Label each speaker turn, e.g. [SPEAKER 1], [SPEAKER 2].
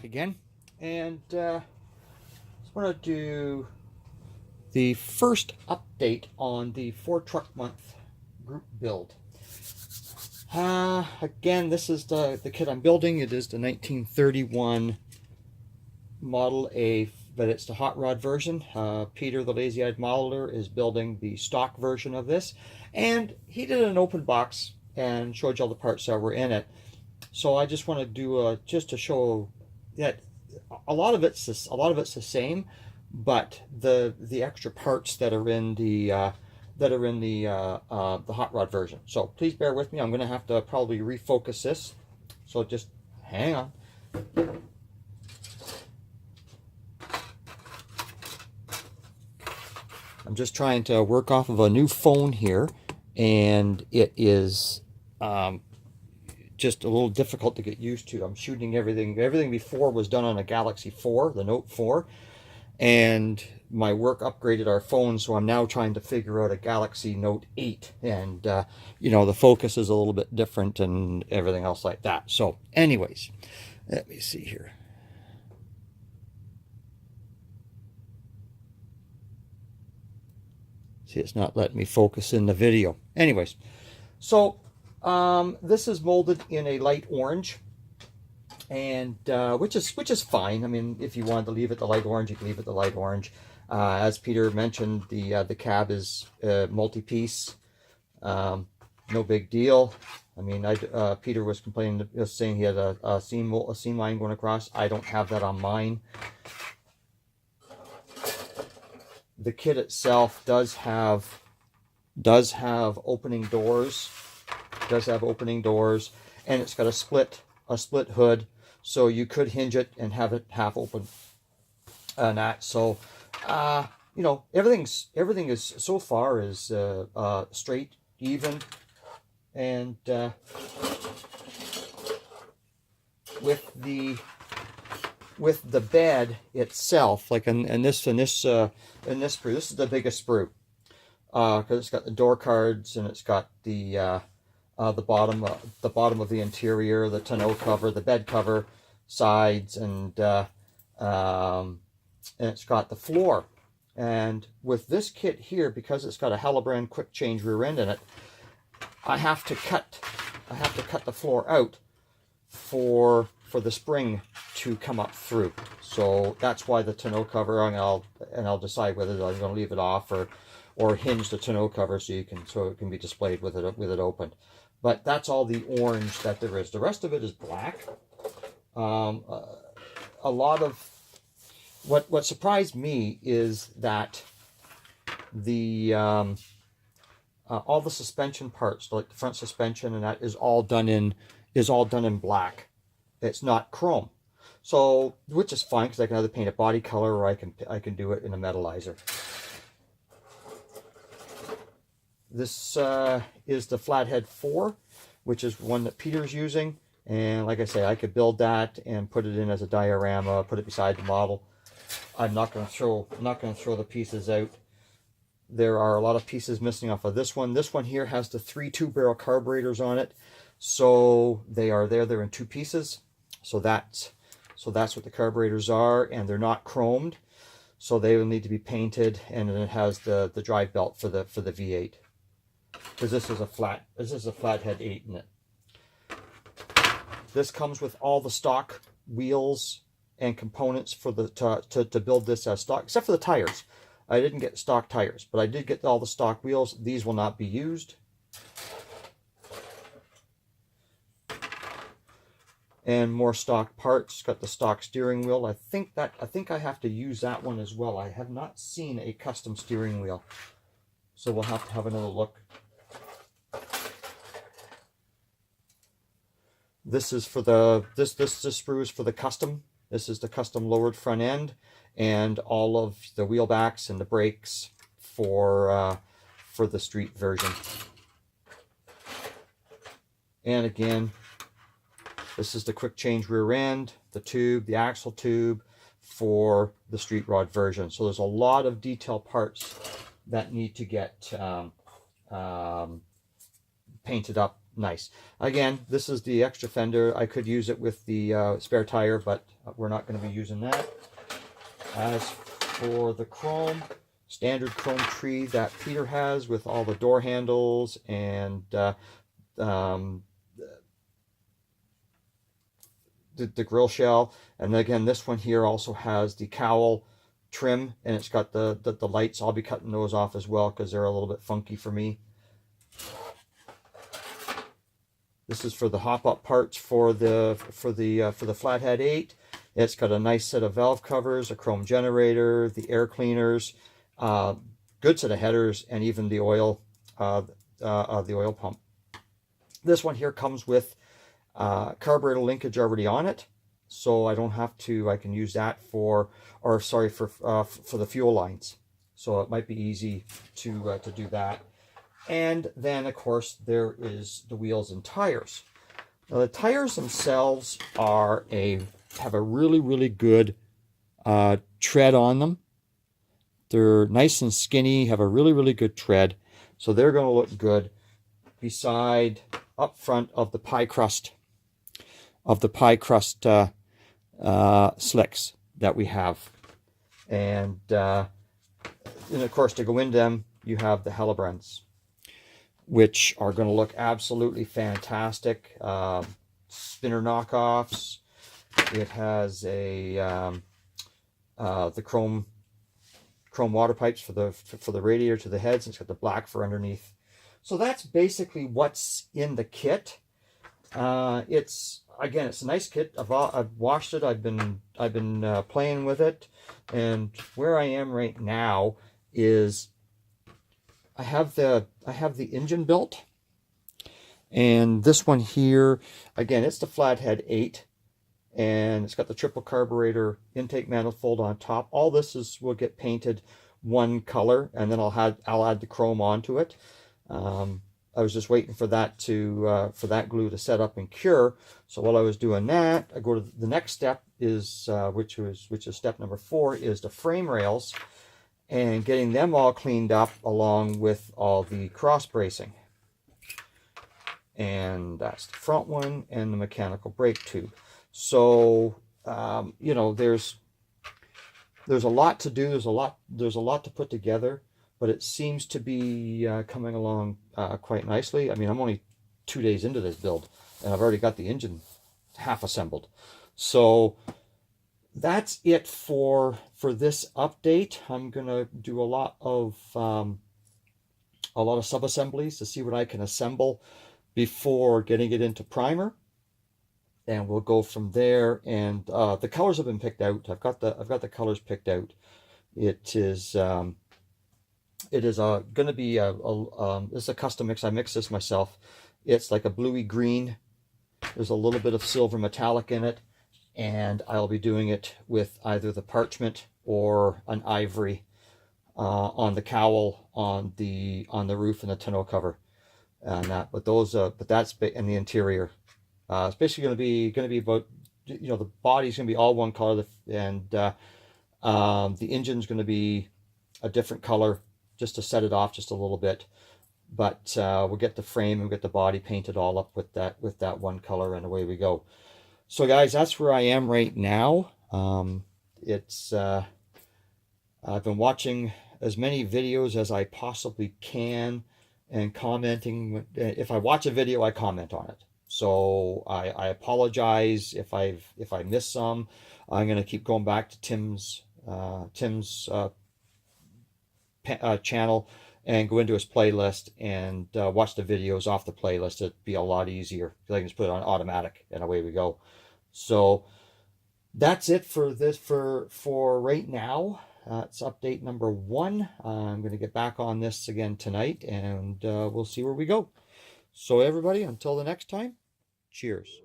[SPEAKER 1] again, and just want to do the first update on the 4 truck month group build. Again, this is the kit I'm building. It is the 1931 Model A, but it's the hot rod version. Peter, the lazy-eyed modeler, is building the stock version of this, and he did an open box and showed you all the parts that were in it. So I just want to do just to show that a lot of it's the same, but the extra parts that are in the hot rod version. So please bear with me. I'm going to have to probably refocus this. So just hang on. I'm just trying to work off of a new phone here, and it is just a little difficult to get used to. I'm shooting everything before was done on a Galaxy 4, the Note 4, and my work upgraded our phone, so I'm now trying to figure out a Galaxy Note 8, and you know, the focus is a little bit different and everything else like that. So anyways, let me see here. See, it's not letting me focus in the video. Anyways, so this is molded in a light orange, and which is fine. I mean, if you wanted to leave it the light orange, you can leave it the light orange. As Peter mentioned, the cab is multi-piece. No big deal. I mean, Peter was complaining, saying he had a seam line going across. I don't have that on mine. The kit itself does have opening doors. And it's got a split hood, so you could hinge it and have it half open. And that, so you know, everything is so far is straight, even, and with the bed itself, like in this sprue, this is the biggest sprue, because it's got the door cards, and it's got the bottom of the interior, the tonneau cover, the bed cover, sides, and it's got the floor. And with this kit here, because it's got a Hillebrand quick change rear end in it, I have to cut the floor out for the spring to come up through. So that's why the tonneau cover, and I'll decide whether I'm going to leave it off or hinge the tonneau cover so it can be displayed with it open. But that's all the orange that there is. The rest of it is black. A lot of what surprised me is that the all the suspension parts, like the front suspension, and that is all done in black. It's not chrome, so which is fine, because I can either paint a body color or I can do it in a metallizer. This is the Flathead 4, which is one that Peter's using, and like I say, I could build that and put it in as a diorama, put it beside the model. I'm not going to throw the pieces out. There are a lot of pieces missing off of this one. This one here has the 3 2-barrel carburetors on it, so they're in 2 pieces. So that's what the carburetors are, and they're not chromed, so they will need to be painted. And then it has the drive belt for the V8, because this is a Flathead 8 in it. This comes with all the stock wheels and components for to build this as stock, except for the tires. I didn't get stock tires, but I did get all the stock wheels. These will not be used. And more stock parts. Got the stock steering wheel. I think I have to use that one as well. I have not seen a custom steering wheel, so we'll have to have another look. This is for the this sprue is for the custom. This is the custom lowered front end, and all of the wheel backs and the brakes for the street version. And again, this is the quick change rear end, the tube, the axle tube for the street rod version. So there's a lot of detail parts that need to get painted up nice. Again, this is the extra fender. I could use it with the spare tire, but we're not going to be using that. As for the chrome, standard chrome tree that Peter has with all the door handles and the grill shell. And again, this one here also has the cowl trim, and it's got the lights. I'll be cutting those off as well because they're a little bit funky for me. This is for the hop-up parts for the Flathead 8. It's got a nice set of valve covers, a chrome generator, the air cleaners, good set of headers, and even the oil pump. This one here comes with carburetor linkage already on it, so I don't have to. I can use that for the fuel lines. So it might be easy to do that. And then, of course, there is the wheels and tires. Now, the tires themselves have a really, really good tread on them. They're nice and skinny, have a really, really good tread. So they're going to look good beside up front of the pie crust slicks that we have. And of course, to go into them, you have the Hellebrandts, which are going to look absolutely fantastic. Spinner knockoffs. It has the chrome water pipes for the radiator to the heads. It's got the black for underneath. So that's basically what's in the kit. It's a nice kit. I've washed it. I've been playing with it, and where I am right now is I have the engine built, and this one here, again, it's the Flathead 8, and it's got the triple carburetor intake manifold on top. All this will get painted one color, and then I'll add the chrome onto it. I was just waiting for that for that glue to set up and cure. So while I was doing that, I go to the next step, is which is step number 4, is the frame rails, and getting them all cleaned up along with all the cross bracing. And that's the front one and the mechanical brake tube. So there's a lot to do. There's a lot to put together, but it seems to be coming along quite nicely. I mean, I'm only 2 days into this build, and I've already got the engine half assembled. So that's it for this update. I'm gonna do a lot of sub-assemblies to see what I can assemble before getting it into primer, and we'll go from there. And the colors have been picked out. I've got the colors picked out. It is going to be this is a custom mix. I mixed this myself. It's like a bluey green. There's a little bit of silver metallic in it, and I'll be doing it with either the parchment or an ivory on the cowl, on the roof, and the tonneau cover, and that. But that's in the interior. It's basically going to be about, the body's going to be all one color, and the engine's going to be a different color, just to set it off just a little bit. But we'll get the frame and we'll get the body painted all up with that one color, and away we go. So guys, that's where I am right now. I've been watching as many videos as I possibly can, and commenting. If I watch a video, I comment on it. So I apologize if I missed some. I'm going to keep going back to Tim's channel and go into his playlist and watch the videos off the playlist. It'd be a lot easier because I can just put it on automatic and away we go. So that's it for right now. It's update number 1. I'm going to get back on this again tonight, and we'll see where we go. So everybody, until the next time, cheers.